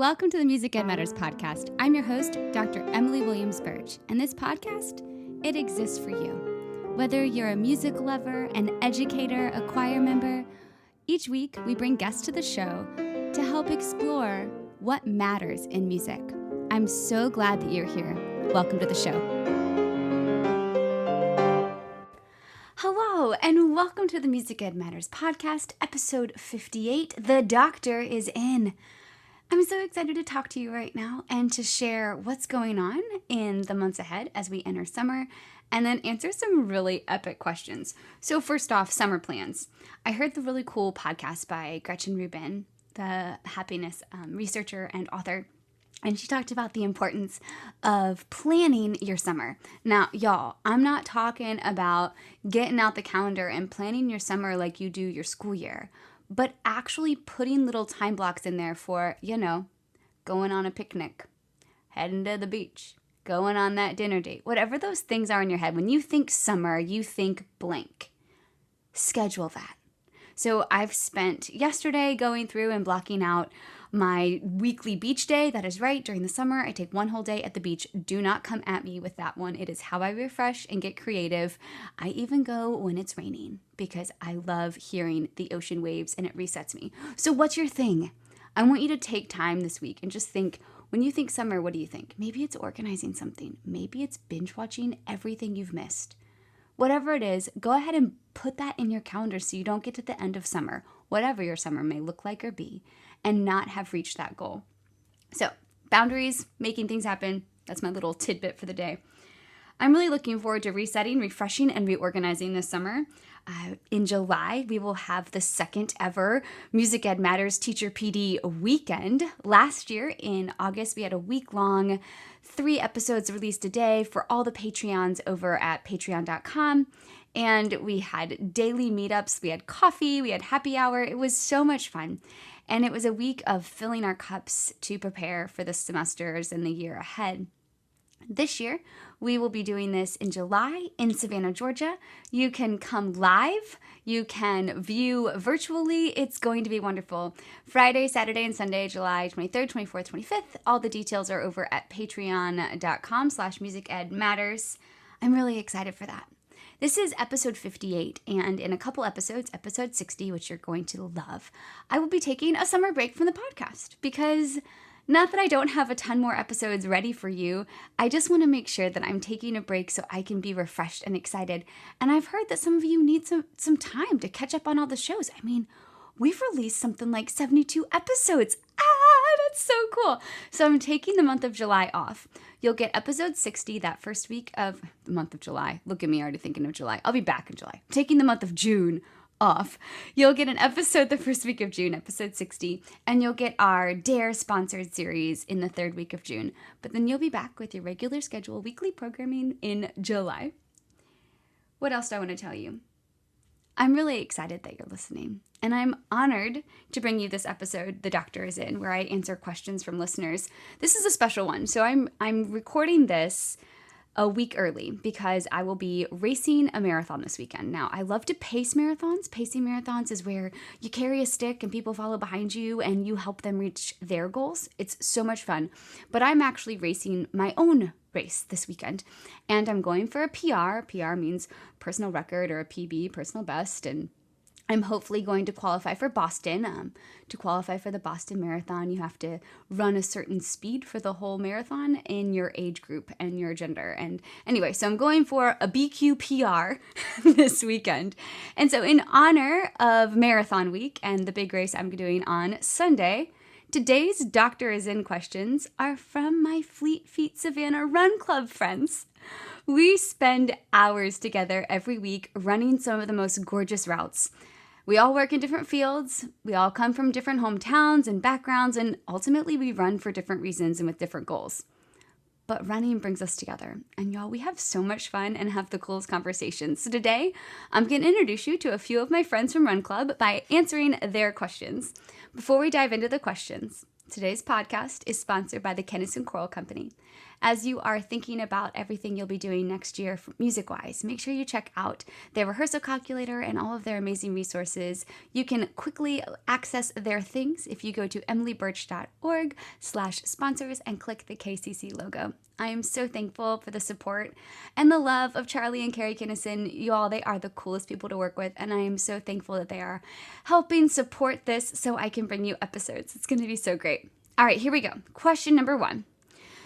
Welcome to the Music Ed Matters podcast. I'm your host, Dr. Emily Williams Burch, and this podcast, it exists for you. Whether you're a music lover, an educator, a choir member, each week we bring guests to the show to help explore what matters in music. I'm so glad that you're here. Welcome to the show. Hello, and welcome to the Music Ed Matters podcast, episode 58. The doctor is in. I'm so excited to talk to you right now and to share what's going on in the months ahead as we enter summer and then answer some really epic questions. So first off, summer plans. I heard the really cool podcast by Gretchen Rubin, the happiness researcher and author, and she talked about the importance of planning your summer. Now, y'all, I'm not talking about getting out the calendar and planning your summer like you do your school year, but actually putting little time blocks in there for, going on a picnic, heading to the beach, going on that dinner date, whatever those things are in your head. When you think summer, you think blank. Schedule that. So I've spent yesterday going through and blocking out my weekly beach day. That is right. During the summer, I take one whole day at the beach. Do not come at me with that one. It is how I refresh and get creative. I even go when it's raining because I love hearing the ocean waves and it resets me. So what's your thing? I want you to take time this week and just think, when you think summer, what do you think? Maybe it's organizing something. Maybe it's binge watching everything you've missed. Whatever it is, go ahead and put that in your calendar so you don't get to the end of summer, whatever your summer may look like or be, and not have reached that goal. So, boundaries, making things happen, that's my little tidbit for the day. I'm really looking forward to resetting, refreshing, and reorganizing this summer. In July, we will have the second ever Music Ed Matters Teacher PD weekend. Last year, in August, we had a week-long 3 episodes released a day for all the Patreons over at patreon.com. And we had daily meetups, we had coffee, we had happy hour. It was so much fun. And it was a week of filling our cups to prepare for the semesters and the year ahead. This year, we will be doing this in July in Savannah, Georgia. You can come live. You can view virtually. It's going to be wonderful. Friday, Saturday, and Sunday, July 23rd, 24th, 25th. All the details are over at patreon.com/musicedmatters. I'm really excited for that. This is episode 58, and in a couple episodes, episode 60, which you're going to love, I will be taking a summer break from the podcast because not that I don't have a ton more episodes ready for you, I just want to make sure that I'm taking a break so I can be refreshed and excited. And I've heard that some of you need some time to catch up on all the shows. I mean, we've released something like 72 episodes. That's so cool. So I'm taking the month of July off. You'll get episode 60 that first week of the month of July. Look at me already thinking of July. I'll be back in July. I'm taking the month of June off. You'll get an episode the first week of June, episode 60, and you'll get our Dare sponsored series in the third week of June. But then you'll be back with your regular schedule weekly programming in July. What else do I want to tell you? I'm really excited that you're listening, and I'm honored to bring you this episode, The Doctor is In, where I answer questions from listeners. This is a special one, so I'm recording this a week early because I will be racing a marathon this weekend. Now, I love to pace marathons. Pacing marathons is where you carry a stick and people follow behind you and you help them reach their goals. It's so much fun. But I'm actually racing my own race this weekend, and I'm going for a PR. PR means personal record, or a PB, personal best, and I'm hopefully going to qualify for Boston. To qualify for the Boston Marathon, you have to run a certain speed for the whole marathon in your age group and your gender. And anyway, so I'm going for a BQ PR this weekend. And so in honor of Marathon Week and the big race I'm doing on Sunday, today's Doctor is In questions are from my Fleet Feet Savannah Run Club friends. We spend hours together every week running some of the most gorgeous routes. We all work in different fields, we all come from different hometowns and backgrounds, and ultimately we run for different reasons and with different goals. But running brings us together, and y'all, we have so much fun and have the coolest conversations. So today, I'm going to introduce you to a few of my friends from Run Club by answering their questions. Before we dive into the questions, today's podcast is sponsored by the Kennison Choral Company. as you are thinking about everything you'll be doing next year music-wise, make sure you check out their rehearsal calculator and all of their amazing resources. You can quickly access their things if you go to emilyburch.org/sponsors and click the KCC logo. I am so thankful for the support and the love of Charlie and Carrie Kinnison. You all, they are the coolest people to work with, and I am so thankful that they are helping support this so I can bring you episodes. It's going to be so great. All right, here we go. Question number 1.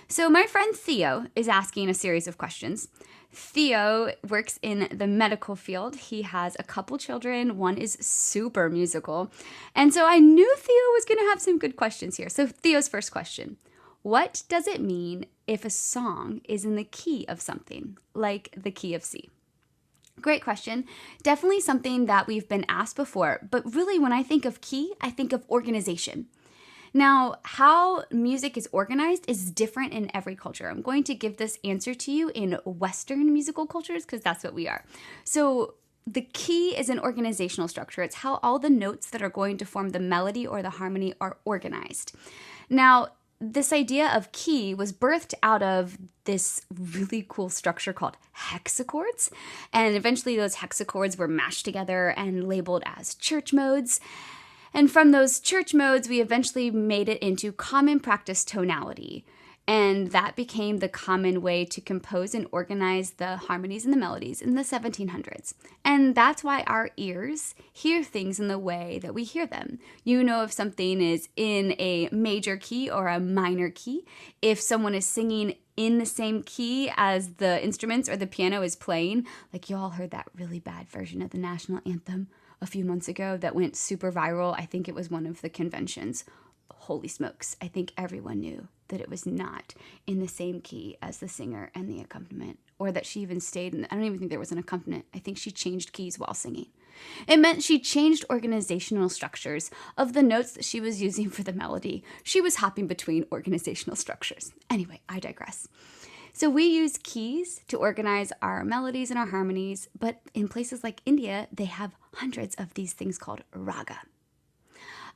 So my friend Theo is asking a series of questions. Theo works in the medical field. He has a couple children. One is super musical. And so I knew Theo was going to have some good questions here. So Theo's first question: what does it mean if a song is in the key of something, like the key of C? Great question. Definitely something that we've been asked before, but really when I think of key, I think of organization. Now, how music is organized is different in every culture. I'm going to give this answer to you in Western musical cultures because that's what we are. So the key is an organizational structure. It's how all the notes that are going to form the melody or the harmony are organized. Now, this idea of key was birthed out of this really cool structure called hexachords. And eventually those hexachords were mashed together and labeled as church modes. And from those church modes, we eventually made it into common practice tonality. And that became the common way to compose and organize the harmonies and the melodies in the 1700s. And that's why our ears hear things in the way that we hear them. You know if something is in a major key or a minor key. If someone is singing in the same key as the instruments or the piano is playing, like you all heard that really bad version of the national anthem a few months ago that went super viral. I think it was one of the conventions. Holy smokes, I think everyone knew that it was not in the same key as the singer and the accompaniment, or that she even stayed in, I don't even think there was an accompaniment. I think she changed keys while singing. It meant she changed organizational structures of the notes that she was using for the melody. She was hopping between organizational structures. Anyway, I digress. So we use keys to organize our melodies and our harmonies, but in places like India, they have hundreds of these things called raga.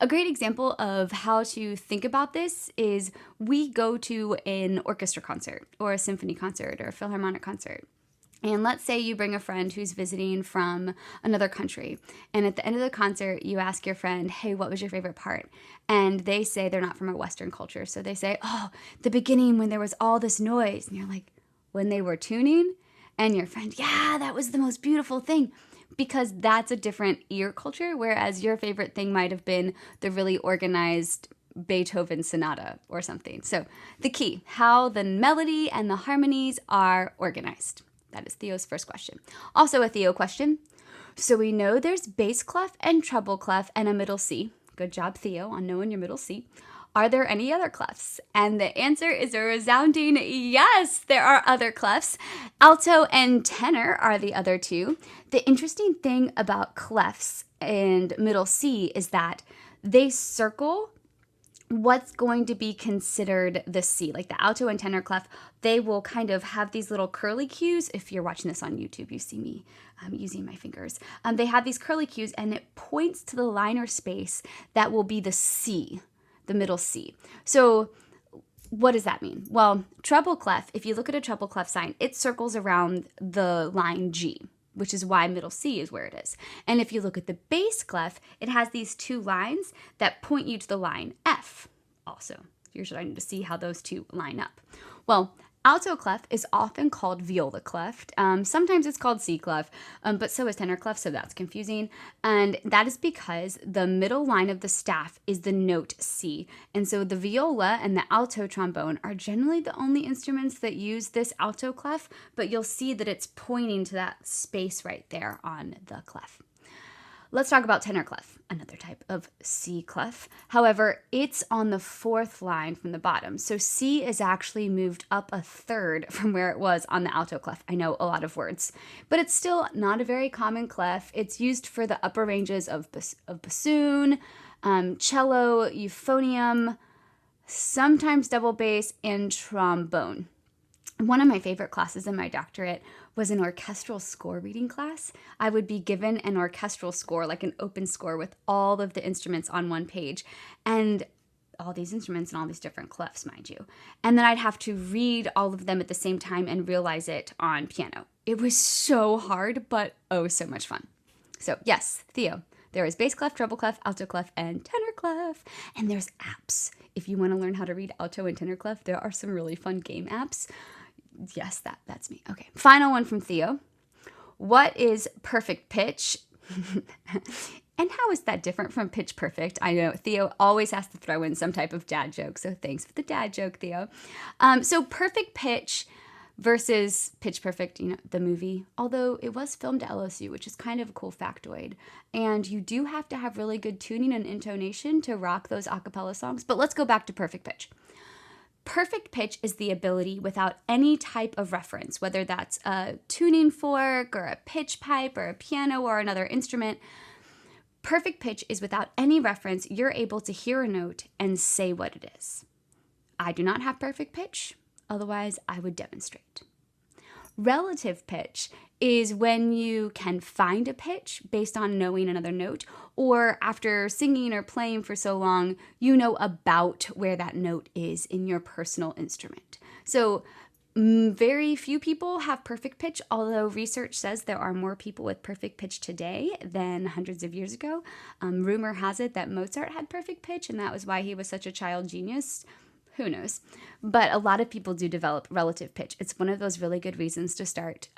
A great example of how to think about this is we go to an orchestra concert or a symphony concert or a philharmonic concert. And let's say you bring a friend who's visiting from another country. And at the end of the concert, you ask your friend, hey, what was your favorite part? And they say they're not from a Western culture. So they say, oh, the beginning when there was all this noise. And you're like, when they were tuning? And your friend, yeah, that was the most beautiful thing. Because that's a different ear culture, whereas your favorite thing might have been the really organized Beethoven sonata or something. So the key, how the melody and the harmonies are organized. That is Theo's first question. Also a Theo question. So we know there's bass clef and treble clef and a middle C. Good job, Theo, on knowing your middle C. Are there any other clefs? And the answer is a resounding yes, there are other clefs. Alto and tenor are the other two. The interesting thing about clefs and middle C is that they circle what's going to be considered the C. Like the alto and tenor clef, they will kind of have these little curly cues. If you're watching this on YouTube, you see me using my fingers. They have these curly cues and it points to the line or space that will be the C, the middle C. So what does that mean? Well, treble clef, if you look at a treble clef sign, it circles around the line G, which is why middle C is where it is. And if you look at the bass clef, it has these two lines that point you to the line F also. You're starting to see how those two line up. Well, alto clef is often called viola clef. Sometimes it's called C clef, but so is tenor clef, so that's confusing. And that is because the middle line of the staff is the note C. And so the viola and the alto trombone are generally the only instruments that use this alto clef, but you'll see that it's pointing to that space right there on the clef. Let's talk about tenor clef, another type of C clef. However, it's on the fourth line from the bottom. So C is actually moved up a third from where it was on the alto clef. I know a lot of words, but it's still not a very common clef. It's used for the upper ranges of bassoon, cello, euphonium, sometimes double bass, and trombone. One of my favorite classes in my doctorate was an orchestral score reading class. I would be given an orchestral score, like an open score with all of the instruments on one page. And all these instruments and all these different clefs, mind you. And then I'd have to read all of them at the same time and realize it on piano. It was so hard, but oh, so much fun. So yes, Theo, there is bass clef, treble clef, alto clef, and tenor clef. And there's apps. If you want to learn how to read alto and tenor clef, there are some really fun game apps. Yes, that's me. Okay, final one from Theo. What is perfect pitch? And how is that different from pitch perfect? I know Theo always has to throw in some type of dad joke, so thanks for the dad joke, Theo. So perfect pitch versus Pitch Perfect, the movie, although it was filmed at LSU, which is kind of a cool factoid. And you do have to have really good tuning and intonation to rock those a cappella songs. But let's go back to perfect pitch. Perfect pitch is the ability without any type of reference, whether that's a tuning fork or a pitch pipe or a piano or another instrument. Perfect pitch is without any reference, you're able to hear a note and say what it is. I do not have perfect pitch, otherwise I would demonstrate. Relative pitch is when you can find a pitch based on knowing another note, or after singing or playing for so long, you know about where that note is in your personal instrument. So very few people have perfect pitch, although research says there are more people with perfect pitch today than hundreds of years ago. Rumor has it that Mozart had perfect pitch, and that was why he was such a child genius. Who knows? But a lot of people do develop relative pitch. It's one of those really good reasons to start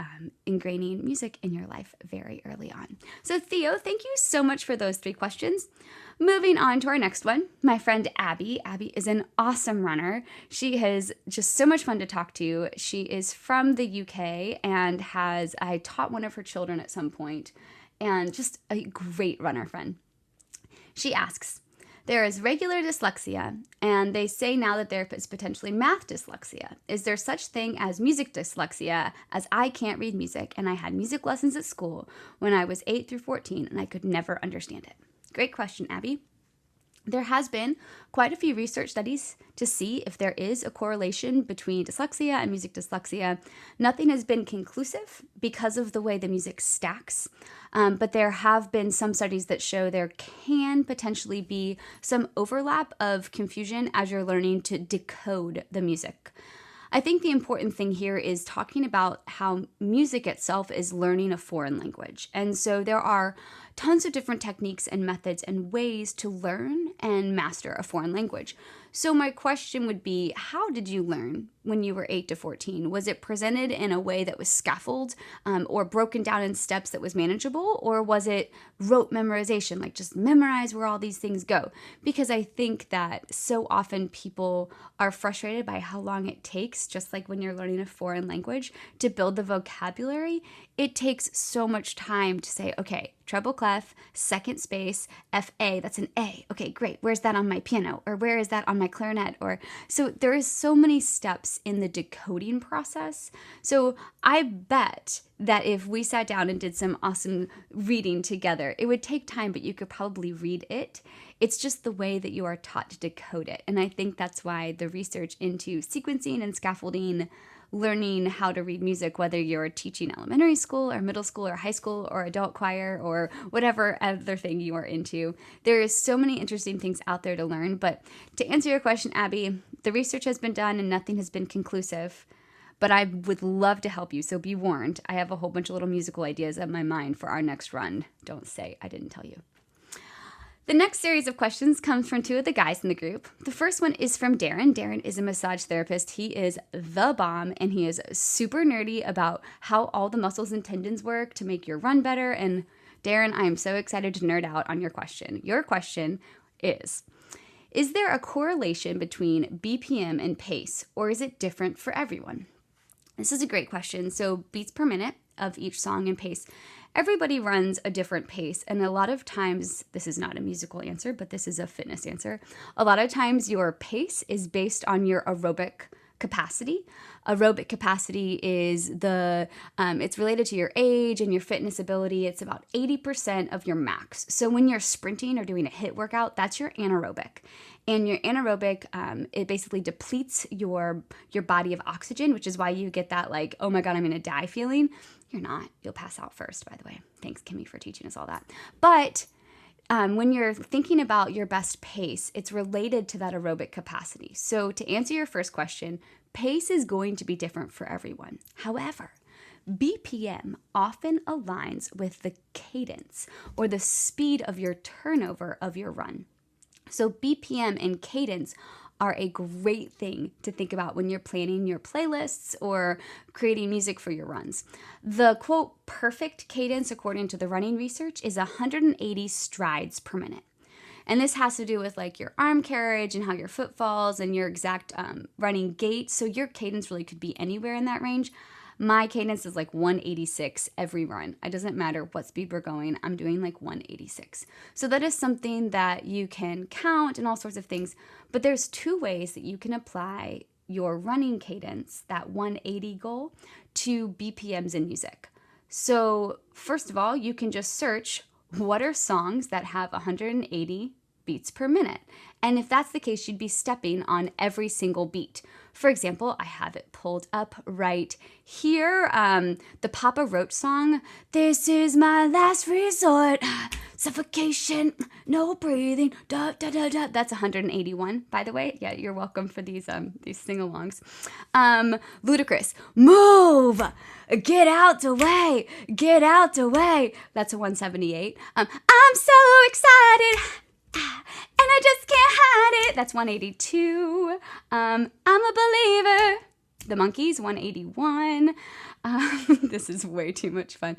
ingraining music in your life very early on. So Theo, thank you so much for those 3 questions. Moving on to our next one, my friend Abby. Abby is an awesome runner. She is just so much fun to talk to. She is from the UK and I taught one of her children at some point, and just a great runner friend. She asks, there is regular dyslexia, and they say now that there is potentially math dyslexia. Is there such thing as music dyslexia, as I can't read music, and I had music lessons at school when I was 8 through 14, and I could never understand it? Great question, Abby. There has been quite a few research studies to see if there is a correlation between dyslexia and music dyslexia. Nothing has been conclusive because of the way the music stacks, but there have been some studies that show there can potentially be some overlap of confusion as you're learning to decode the music. I think the important thing here is talking about how music itself is learning a foreign language. And so there are tons of different techniques and methods and ways to learn and master a foreign language. So my question would be, how did you learn when you were 8 to 14? Was it presented in a way that was scaffolded or broken down in steps that was manageable? Or was it rote memorization, like just memorize where all these things go? Because I think that so often people are frustrated by how long it takes, just like when you're learning a foreign language, to build the vocabulary. It takes so much time to say, okay, treble clef, second space, F-A, that's an A. Okay, great. Where's that on my piano? Or where is that on my clarinet? So there is so many steps in the decoding process. So I bet that if we sat down and did some awesome reading together, it would take time, but you could probably read it. It's just the way that you are taught to decode it. And I think that's why the research into sequencing and scaffolding, learning how to read music, whether you're teaching elementary school or middle school or high school or adult choir or whatever other thing you are into, there is so many interesting things out there to learn. But to answer your question, Abby, the research has been done and nothing has been conclusive. But I would love to help you, so be warned. I have a whole bunch of little musical ideas in my mind for our next run. Don't say I didn't tell you. The next series of questions comes from 2 of the guys in the group. The first one is from Darren. Darren is a massage therapist. He is the bomb, and he is super nerdy about how all the muscles and tendons work to make your run better. And Darren, I am so excited to nerd out on your question. Your question is there a correlation between BPM and pace, or is it different for everyone? This is a great question. So beats per minute of each song and pace. Everybody runs a different pace, and a lot of times, this is not a musical answer, but this is a fitness answer. A lot of times your pace is based on your aerobic capacity. Aerobic capacity is it's related to your age and your fitness ability. It's about 80% of your max. So when you're sprinting or doing a HIIT workout, that's your anaerobic. And your anaerobic, it basically depletes your body of oxygen, which is why you get that like, oh my God, I'm gonna die feeling. You're not. You'll pass out first, by the way. Thanks, Kimmy, for teaching us all that. But when you're thinking about your best pace, it's related to that aerobic capacity. So to answer your first question, pace is going to be different for everyone. However, BPM often aligns with the cadence or the speed of your turnover of your run. So BPM and cadence are a great thing to think about when you're planning your playlists or creating music for your runs. The quote perfect cadence, according to the running research, is 180 strides per minute. And this has to do with like your arm carriage and how your foot falls and your exact running gait. So your cadence really could be anywhere in that range. My cadence is like 186 every run. It doesn't matter what speed we're going, I'm doing like 186. So that is something that you can count and all sorts of things. But there's two ways that you can apply your running cadence, that 180 goal, to BPMs in music. So first of all, you can just search what are songs that have 180 beats per minute. And if that's the case, you'd be stepping on every single beat. For example, I have it pulled up right here. The Papa Roach song, "This is my last resort, suffocation, no breathing, da da da da." That's 181, by the way. Yeah, you're welcome for these sing-alongs. Ludicrous, "Move, get out the way, get out the way." That's a 178. "I'm so excited, and I just can't hide it." That's 182. "I'm a believer." The Monkees, 181. This is way too much fun.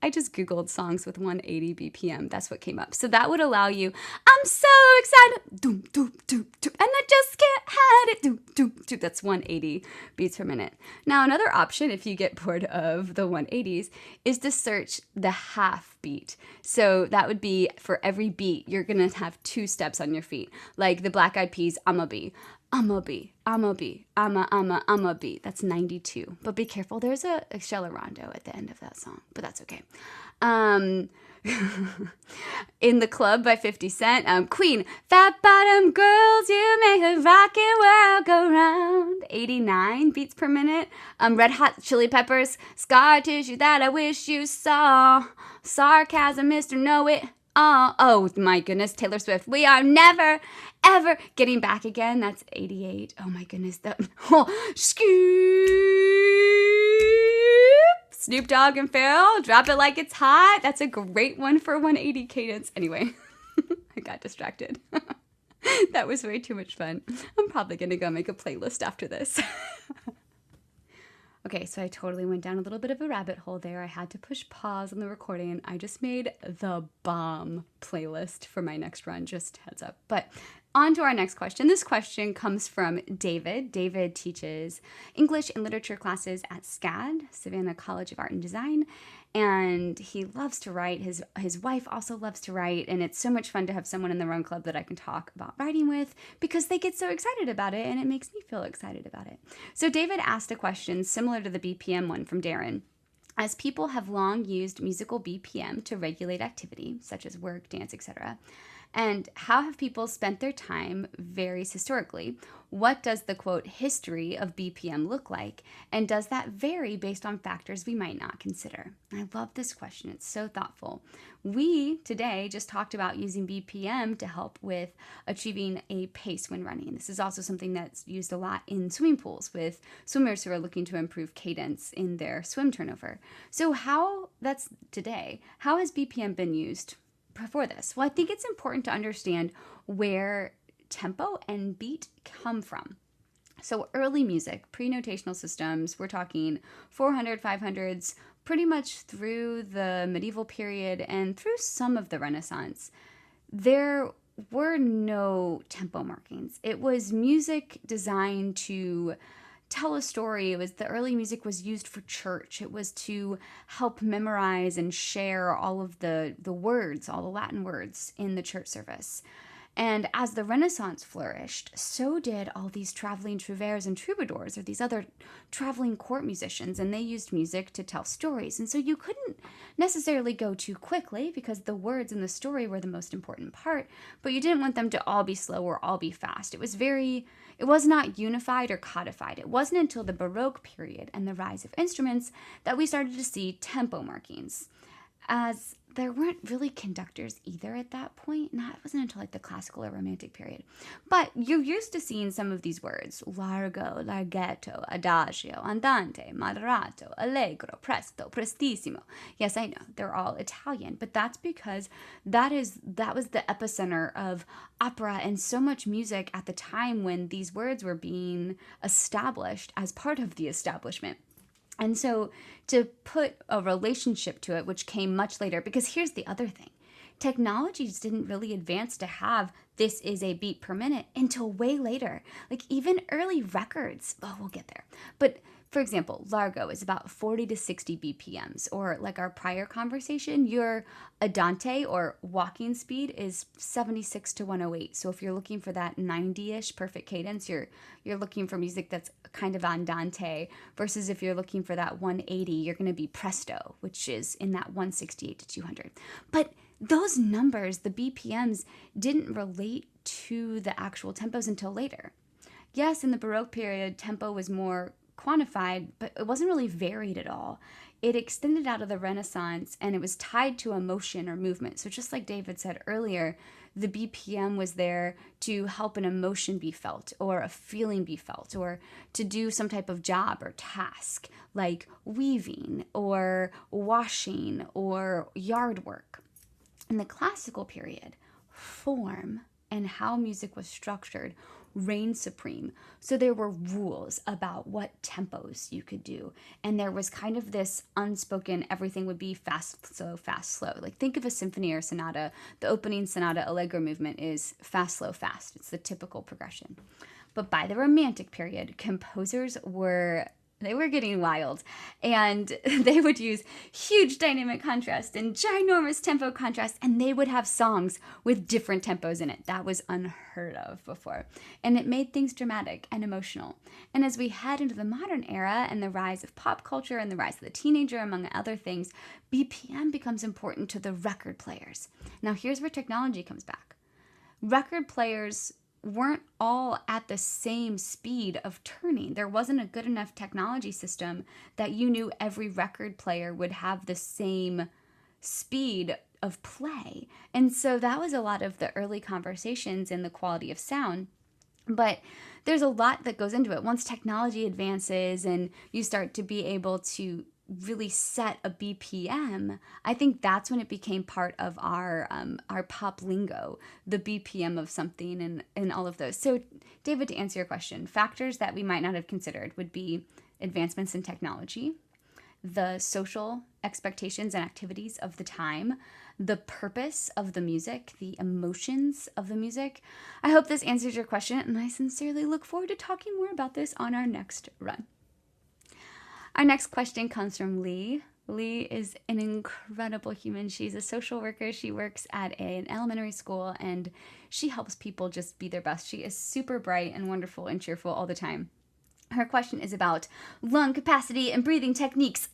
I just Googled songs with 180 BPM. That's what came up. So that would allow you, "I'm so excited, doom, doom, doom, doom, and I just can't hide it, doom, doom, doom." That's 180 beats per minute. Now, another option, if you get bored of the 180s, is to search the half beat. So that would be for every beat, you're going to have two steps on your feet. Like the Black Eyed Peas, "I'ma be. I'ma be, I'ma be, I'ma be." That's 92. But be careful, there's a Rondo at the end of that song, but that's okay. In the Club by 50 Cent. Queen, "Fat bottom girls, you make a rockin' world go round." 89 beats per minute. Red Hot Chili Peppers, "Scar tissue that I wish you saw. Sarcasm, Mr. Know It." Oh my goodness, Taylor Swift, "We are never, ever getting back again." That's 88. Oh my goodness. Snoop Dogg and Pharrell, "Drop It Like It's Hot." That's a great one for 180 cadence. Anyway, I got distracted. That was way too much fun. I'm probably going to go make a playlist after this. Okay, so I totally went down a little bit of a rabbit hole there. I had to push pause on the recording. I just made the bomb playlist for my next run, just heads up. But on to our next question. This question comes from David. David teaches English and literature classes at SCAD, Savannah College of Art and Design, and he loves to write. His wife also loves to write, and it's so much fun to have someone in the Run Club that I can talk about writing with because they get so excited about it, and it makes me feel excited about it. So David asked a question similar to the BPM one from Darren. As people have long used musical BPM to regulate activity, such as work, dance, etc., and how have people spent their time varies historically? What does the, quote, history of BPM look like? And does that vary based on factors we might not consider? I love this question. It's so thoughtful. We today just talked about using BPM to help with achieving a pace when running. This is also something that's used a lot in swimming pools with swimmers who are looking to improve cadence in their swim turnover. So that's today. How has BPM been used for this? Well, I think it's important to understand where tempo and beat come from. So early music, pre-notational systems, we're talking 400, 500s, pretty much through the medieval period and through some of the Renaissance. There were no tempo markings. It was music designed to tell a story. The early music was used for church. It was to help memorize and share all of the words, all the Latin words in the church service. And as the Renaissance flourished, so did all these traveling trouvères and troubadours, or these other traveling court musicians, and they used music to tell stories. And so you couldn't necessarily go too quickly because the words in the story were the most important part, but you didn't want them to all be slow or all be fast. It was not unified or codified. It wasn't until the Baroque period and the rise of instruments that we started to see tempo markings. as there weren't really conductors either at that point. It wasn't until like the classical or romantic period. But you're used to seeing some of these words: largo, larghetto, adagio, andante, moderato, allegro, presto, prestissimo. Yes, I know they're all Italian, but that's because that was the epicenter of opera and so much music at the time when these words were being established as part of the establishment. And so to put a relationship to it, which came much later, because here's the other thing. Technologies didn't really advance to have this is a beat per minute until way later. Like even early records, we'll get there. But for example, largo is about 40 to 60 BPMs, or like our prior conversation, your andante or walking speed is 76 to 108. So if you're looking for that 90-ish perfect cadence, you're looking for music that's kind of andante, versus if you're looking for that 180, you're going to be presto, which is in that 168 to 200. But those numbers, the BPMs, didn't relate to the actual tempos until later. Yes, in the Baroque period, tempo was more quantified, but it wasn't really varied at all. It extended out of the Renaissance, and it was tied to emotion or movement. So just like David said earlier, the BPM was there to help an emotion be felt, or a feeling be felt, or to do some type of job or task, like weaving or washing or yard work. In the classical period, form and how music was structured reigned supreme. So there were rules about what tempos you could do. And there was kind of this unspoken, everything would be fast, slow, fast, slow. Like think of a symphony or sonata. The opening sonata allegro movement is fast, slow, fast. It's the typical progression. But by the Romantic period, composers were getting wild, and they would use huge dynamic contrast and ginormous tempo contrast, and they would have songs with different tempos in it. That was unheard of before, and it made things dramatic and emotional. And as we head into the modern era and the rise of pop culture and the rise of the teenager, among other things, BPM becomes important to the record players. Now here's where technology comes back. Record players weren't all at the same speed of turning. There wasn't a good enough technology system that you knew every record player would have the same speed of play. And so that was a lot of the early conversations in the quality of sound. But there's a lot that goes into it. Once technology advances and you start to be able to really set a BPM, I think that's when it became part of our pop lingo, the BPM of something and all of those. So David, to answer your question, factors that we might not have considered would be advancements in technology, the social expectations and activities of the time, the purpose of the music, the emotions of the music. I hope this answers your question, and I sincerely look forward to talking more about this on our next run. Our next question comes from Lee. Lee is an incredible human. She's a social worker. She works at an elementary school, and she helps people just be their best. She is super bright and wonderful and cheerful all the time. Her question is about lung capacity and breathing techniques! !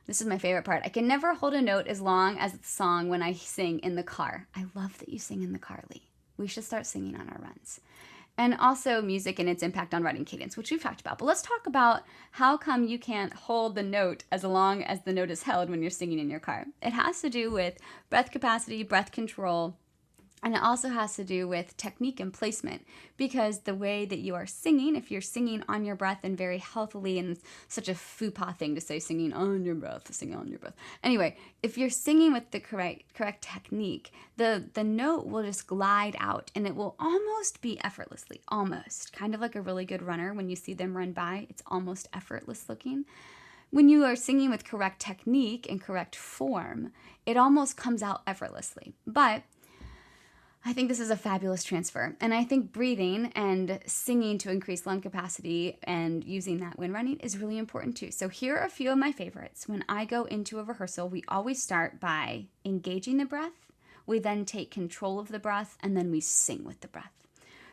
This is my favorite part. I can never hold a note as long as the song when I sing in the car. I love that you sing in the car, Lee. We should start singing on our runs. And also music and its impact on writing cadence, which we've talked about. But let's talk about how come you can't hold the note as long as the note is held when you're singing in your car. It has to do with breath capacity, breath control, and it also has to do with technique and placement, because the way that you are singing, if you're singing on your breath and very healthily, and such a faux-pas thing to say singing on your breath, singing on your breath. Anyway, if you're singing with the correct technique, the note will just glide out and it will almost be effortlessly, almost. Kind of like a really good runner when you see them run by, it's almost effortless looking. When you are singing with correct technique and correct form, it almost comes out effortlessly. But I think this is a fabulous transfer. And I think breathing and singing to increase lung capacity and using that when running is really important too. So here are a few of my favorites. When I go into a rehearsal, we always start by engaging the breath. We then take control of the breath, and then we sing with the breath.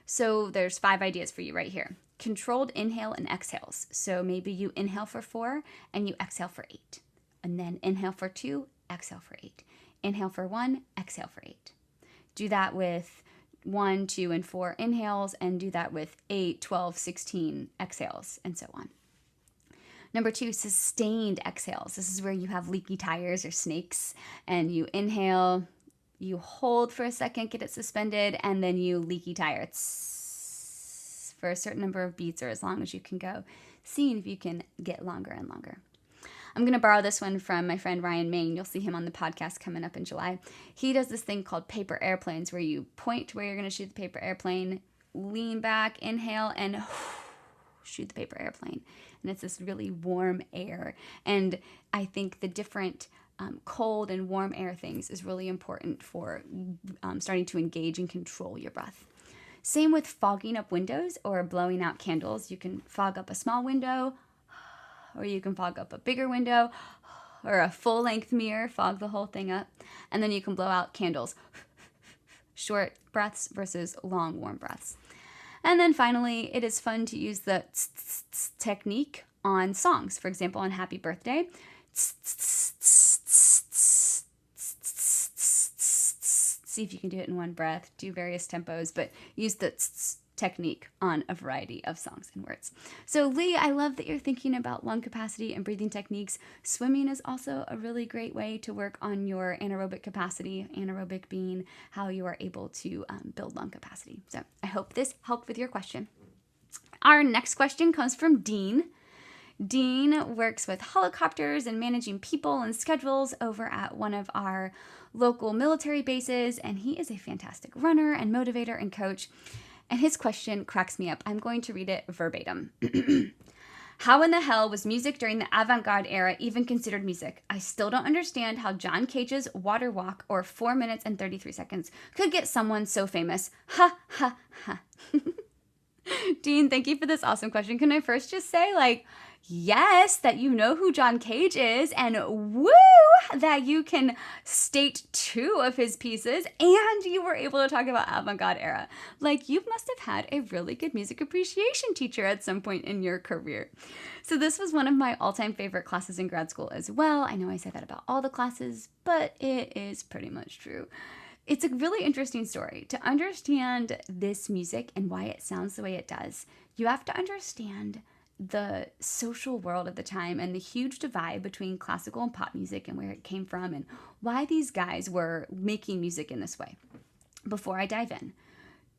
So there's 5 ideas for you right here. Controlled inhale and exhales. So maybe you inhale for 4 and you exhale for 8. And then inhale for 2, exhale for 8. Inhale for 1, exhale for 8. Do that with 1, 2, and 4 inhales, and do that with 8, 12, 16 exhales, and so on. Number 2, sustained exhales. This is where you have leaky tires or snakes, and you inhale, you hold for a second, get it suspended, and then you leaky tire. It's for a certain number of beats or as long as you can go, seeing if you can get longer and longer. I'm going to borrow this one from my friend Ryan Main. You'll see him on the podcast coming up in July. He does this thing called paper airplanes, where you point to where you're going to shoot the paper airplane, lean back, inhale, and shoot the paper airplane. And it's this really warm air. And I think the different cold and warm air things is really important for starting to engage and control your breath. Same with fogging up windows or blowing out candles. You can fog up a small window, or you can fog up a bigger window, or a full-length mirror, fog the whole thing up, and then you can blow out candles. Short breaths versus long, warm breaths. And then finally, it is fun to use the technique on songs. For example, on Happy Birthday, see if you can do it in one breath, do various tempos, but use the technique on a variety of songs and words. So Lee, I love that you're thinking about lung capacity and breathing techniques. Swimming is also a really great way to work on your anaerobic capacity, anaerobic being how you are able to build lung capacity. So I hope this helped with your question. Our next question comes from Dean. Dean works with helicopters and managing people and schedules over at one of our local military bases, and he is a fantastic runner and motivator and coach. And his question cracks me up. I'm going to read it verbatim. How in the hell was music during the Avant-Garde era even considered music? I still don't understand how John Cage's Water Walk, or 4 minutes and 33 seconds, could get someone so famous. Ha, ha, ha. Dean, thank you for this awesome question. Can I first just say, yes, that you know who John Cage is, and woo, that you can state 2 of his pieces, and you were able to talk about Avant-Garde era. You must have had a really good music appreciation teacher at some point in your career. So this was one of my all-time favorite classes in grad school as well. I know I say that about all the classes, but it is pretty much true. It's a really interesting story. To understand this music and why it sounds the way it does, you have to understand the social world of the time and the huge divide between classical and pop music and where it came from and why these guys were making music in this way. Before I dive in,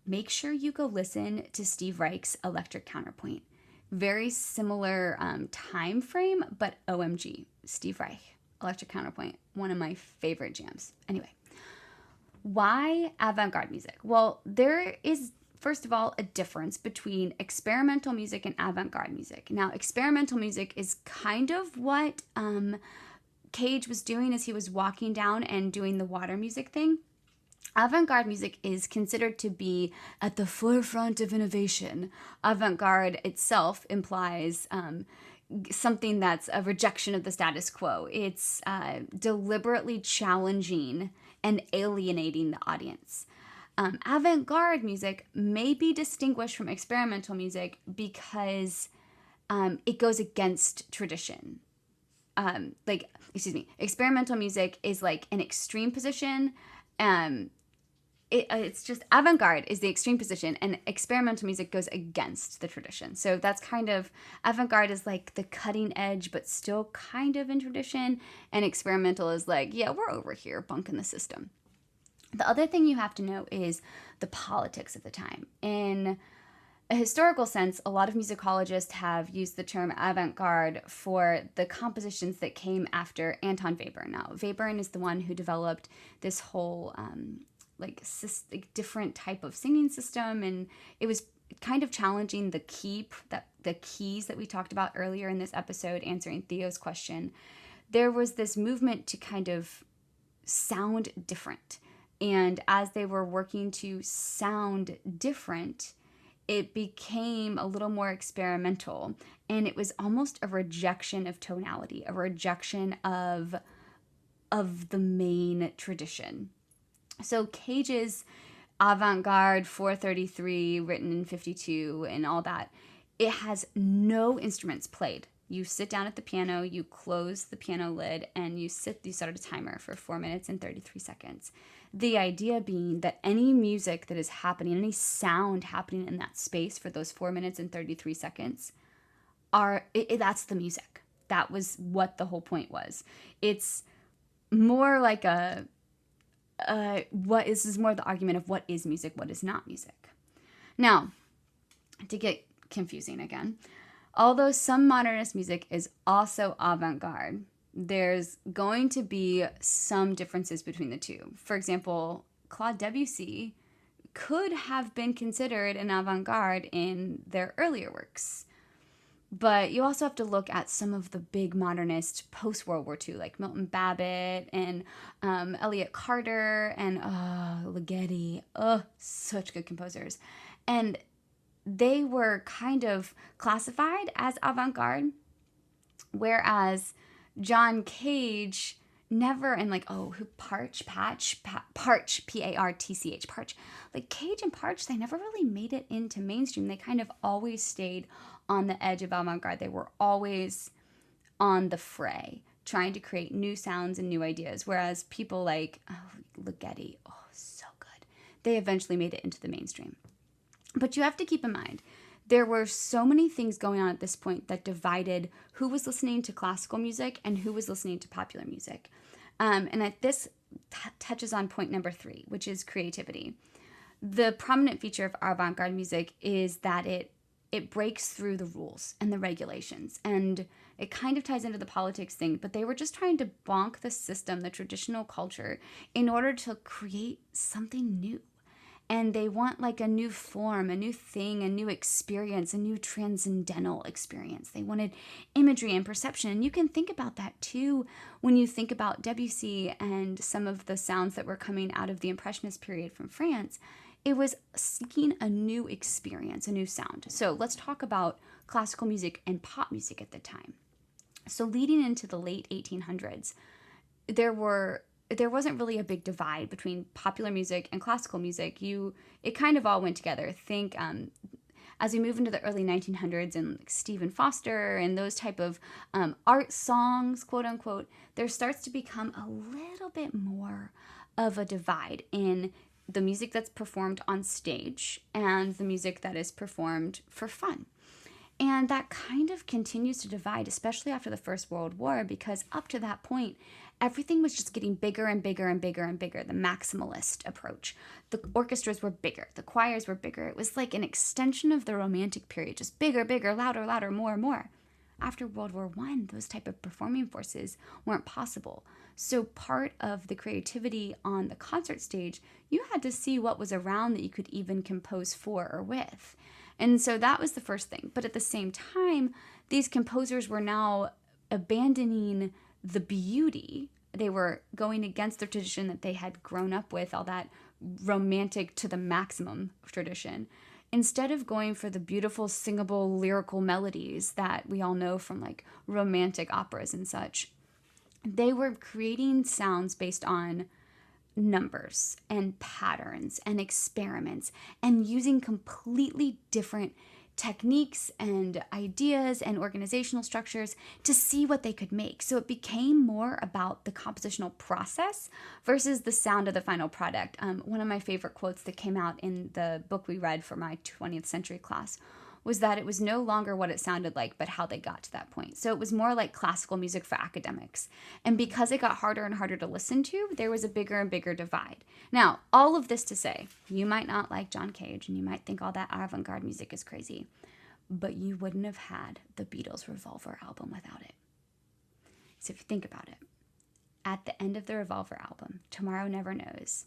make sure you go listen to Steve Reich's Electric Counterpoint. Very similar time frame, but OMG, Steve Reich, Electric Counterpoint, one of my favorite jams. Anyway, why avant-garde music? Well, there is, first of all, a difference between experimental music and avant-garde music. Now, experimental music is kind of what Cage was doing as he was walking down and doing the water music thing. Avant-garde music is considered to be at the forefront of innovation. Avant-garde itself implies something that's a rejection of the status quo. It's deliberately challenging and alienating the audience. Avant-garde music may be distinguished from experimental music because it goes against tradition. Experimental music is like an extreme position. It's just avant-garde is the extreme position, and experimental music goes against the tradition. So that's kind of, avant-garde is like the cutting edge, but still kind of in tradition, and experimental is like, yeah, we're over here bunking the system. The other thing you have to know is the politics of the time. In a historical sense, a lot of musicologists have used the term avant-garde for the compositions that came after Anton Webern. Now, Webern is the one who developed this whole different type of singing system, and it was kind of challenging the keys that we talked about earlier in this episode, answering Theo's question. There was this movement to kind of sound different, and as they were working to sound different, it became a little more experimental, and it was almost a rejection of tonality, a rejection of the main tradition. So Cage's Avant-Garde 433, written in 52 and all that, it has no instruments played. You sit down at the piano, you close the piano lid, and you start a timer for 4 minutes and 33 seconds. The idea being that any music that is happening, any sound happening in that space for those 4 minutes and 33 seconds, that's the music. that was what the whole point was. It's more like this is more the argument of what is music, what is not music. Now, to get confusing again, although some modernist music is also avant-garde, there's going to be some differences between the two. For example, Claude Debussy could have been considered an avant-garde in their earlier works. But you also have to look at some of the big modernist post-World War II, like Milton Babbitt and Elliott Carter and Ligeti. Such good composers. And they were kind of classified as avant-garde, whereas John Cage never, and Parch, P-A-R-T-C-H, Parch. Like Cage and Parch, they never really made it into mainstream. They kind of always stayed on the edge of avant-garde. They were always on the fray, trying to create new sounds and new ideas. Whereas people like Ligeti, so good. They eventually made it into the mainstream. But you have to keep in mind, there were so many things going on at this point that divided who was listening to classical music and who was listening to popular music. And this touches on point number 3, which is creativity. The prominent feature of avant-garde music is that it breaks through the rules and the regulations, and it kind of ties into the politics thing, but they were just trying to bonk the system, the traditional culture, in order to create something new. And they want like a new form, a new thing, a new experience, a new transcendental experience. They wanted imagery and perception. And you can think about that too when you think about Debussy and some of the sounds that were coming out of the Impressionist period from France. It was seeking a new experience, a new sound. So let's talk about classical music and pop music at the time. So leading into the late 1800s, there wasn't really a big divide between popular music and classical music. It kind of all went together. Think as we move into the early 1900s and like Stephen Foster and those type of art songs, quote unquote, there starts to become a little bit more of a divide in the music that's performed on stage and the music that is performed for fun. And that kind of continues to divide, especially after the First World War, because up to that point, everything was just getting bigger and bigger and bigger and bigger, the maximalist approach. The orchestras were bigger, the choirs were bigger. It was like an extension of the Romantic period, just bigger, bigger, louder, louder, more and more. After World War I, those type of performing forces weren't possible. So part of the creativity on the concert stage, you had to see what was around that you could even compose for or with. And so that was the first thing. But at the same time, these composers were now abandoning the beauty. They were going against the tradition that they had grown up with, all that romantic to the maximum tradition. Instead of going for the beautiful, singable, lyrical melodies that we all know from like romantic operas and such, they were creating sounds based on numbers and patterns and experiments and using completely different techniques and ideas and organizational structures to see what they could make. So it became more about the compositional process versus the sound of the final product. One of my favorite quotes that came out in the book we read for my 20th century class was that it was no longer what it sounded like, but how they got to that point. So it was more like classical music for academics. And because it got harder and harder to listen to, there was a bigger and bigger divide. Now, all of this to say, you might not like John Cage and you might think all that avant-garde music is crazy, but you wouldn't have had the Beatles' Revolver album without it. So if you think about it, at the end of the Revolver album, Tomorrow Never Knows,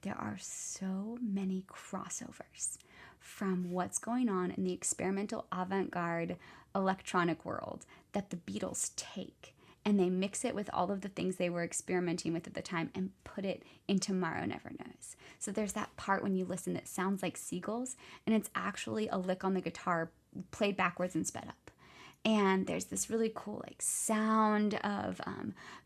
there are so many crossovers from what's going on in the experimental avant-garde electronic world that the Beatles take and they mix it with all of the things they were experimenting with at the time and put it in Tomorrow Never Knows. So there's that part when you listen that sounds like seagulls and it's actually a lick on the guitar played backwards and sped up. And there's this really cool like sound of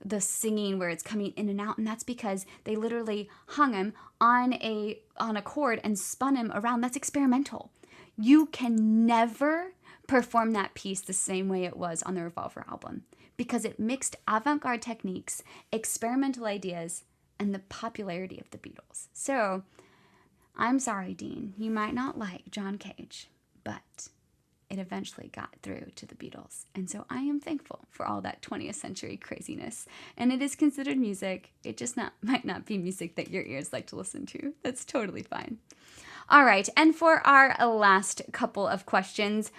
the singing where it's coming in and out, and that's because they literally hung him on a cord and spun him around. That's experimental. You can never perform that piece the same way it was on the Revolver album because it mixed avant-garde techniques, experimental ideas, and the popularity of the Beatles. So I'm sorry, Dean, you might not like John Cage, but it eventually got through to the Beatles. And so I am thankful for all that 20th century craziness. And it is considered music. It just might not be music that your ears like to listen to. That's totally fine. All right, and for our last couple of questions,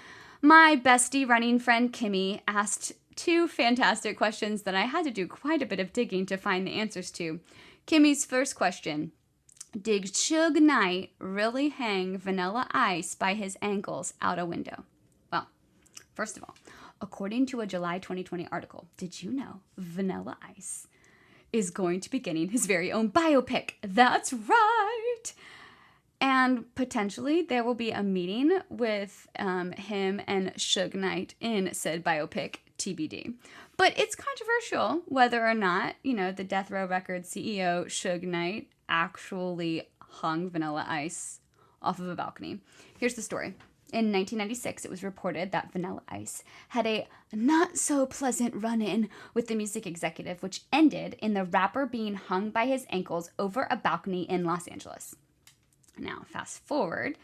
my bestie running friend Kimmy asked 2 fantastic questions that I had to do quite a bit of digging to find the answers to. Kimmy's first question: did Suge Knight really hang Vanilla Ice by his ankles out a window? Well, first of all, according to a July 2020 article, did you know Vanilla Ice is going to be getting his very own biopic? That's right! And potentially there will be a meeting with him and Suge Knight in said biopic, TBD. But it's controversial whether or not, the Death Row Records CEO Suge Knight actually hung Vanilla Ice off of a balcony. Here's the story. In 1996, it was reported that Vanilla Ice had a not-so-pleasant run-in with the music executive, which ended in the rapper being hung by his ankles over a balcony in Los Angeles. Now, fast forward.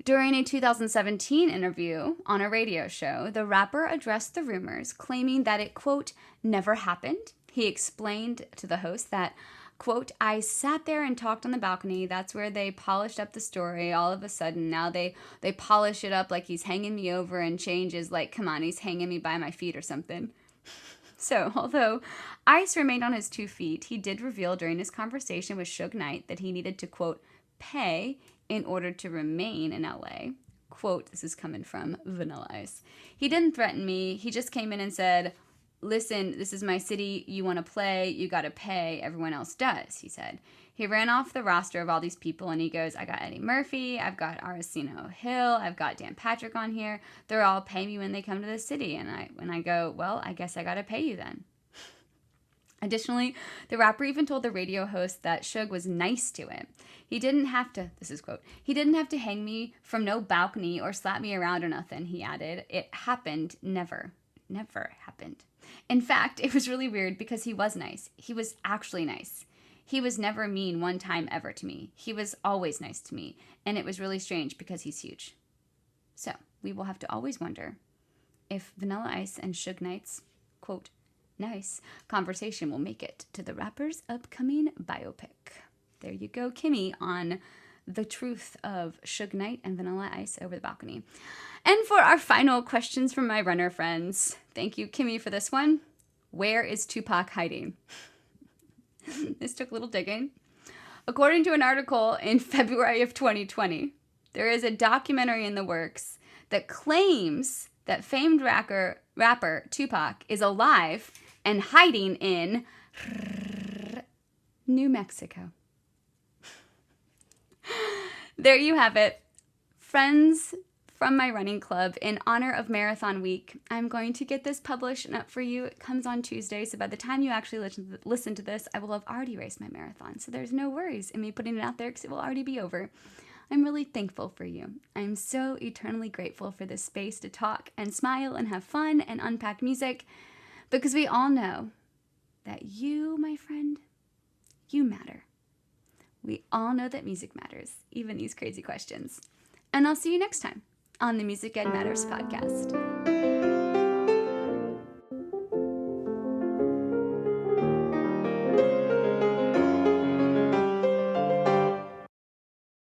During a 2017 interview on a radio show, the rapper addressed the rumors, claiming that it, quote, never happened. He explained to the host that, quote, I sat there and talked on the balcony. That's where they polished up the story. All of a sudden, now they polish it up like he's hanging me over and changes like, come on, he's hanging me by my feet or something. So, although Ice remained on his 2 feet, he did reveal during his conversation with Suge Knight that he needed to, quote, pay in order to remain in LA. Quote, this is coming from Vanilla Ice. He didn't threaten me. He just came in and said, listen, this is my city. You want to play, you got to pay. Everyone else does, he said. He ran off the roster of all these people and he goes, I got Eddie Murphy, I've got Arsenio Hill, I've got Dan Patrick on here. They're all paying me when they come to the city. And when I go, well, I guess I got to pay you then. Additionally, the rapper even told the radio host that Suge was nice to him. He didn't have to, this is quote, he didn't have to hang me from no balcony or slap me around or nothing, he added. It happened never happened. In fact, it was really weird because he was nice. He was actually nice. He was never mean one time ever to me. He was always nice to me. And it was really strange because he's huge. So, we will have to always wonder if Vanilla Ice and Suge Knight's, quote, nice conversation will make it to the rapper's upcoming biopic. There you go, Kimmy, on the truth of Suge Knight and Vanilla Ice over the balcony. And for our final questions from my runner friends, thank you, Kimmy, for this one. Where is Tupac hiding? This took a little digging. According to an article in February of 2020, there is a documentary in the works that claims that famed rapper Tupac is alive and hiding in New Mexico. There you have it. Friends from my running club, in honor of Marathon Week, I'm going to get this published and up for you. It comes on Tuesday, so by the time you actually listen to this, I will have already raced my marathon. So there's no worries in me putting it out there because it will already be over. I'm really thankful for you. I'm so eternally grateful for this space to talk and smile and have fun and unpack music, because we all know that you, my friend, you matter. We all know that music matters, even these crazy questions. And I'll see you next time on the Music Ed Matters podcast.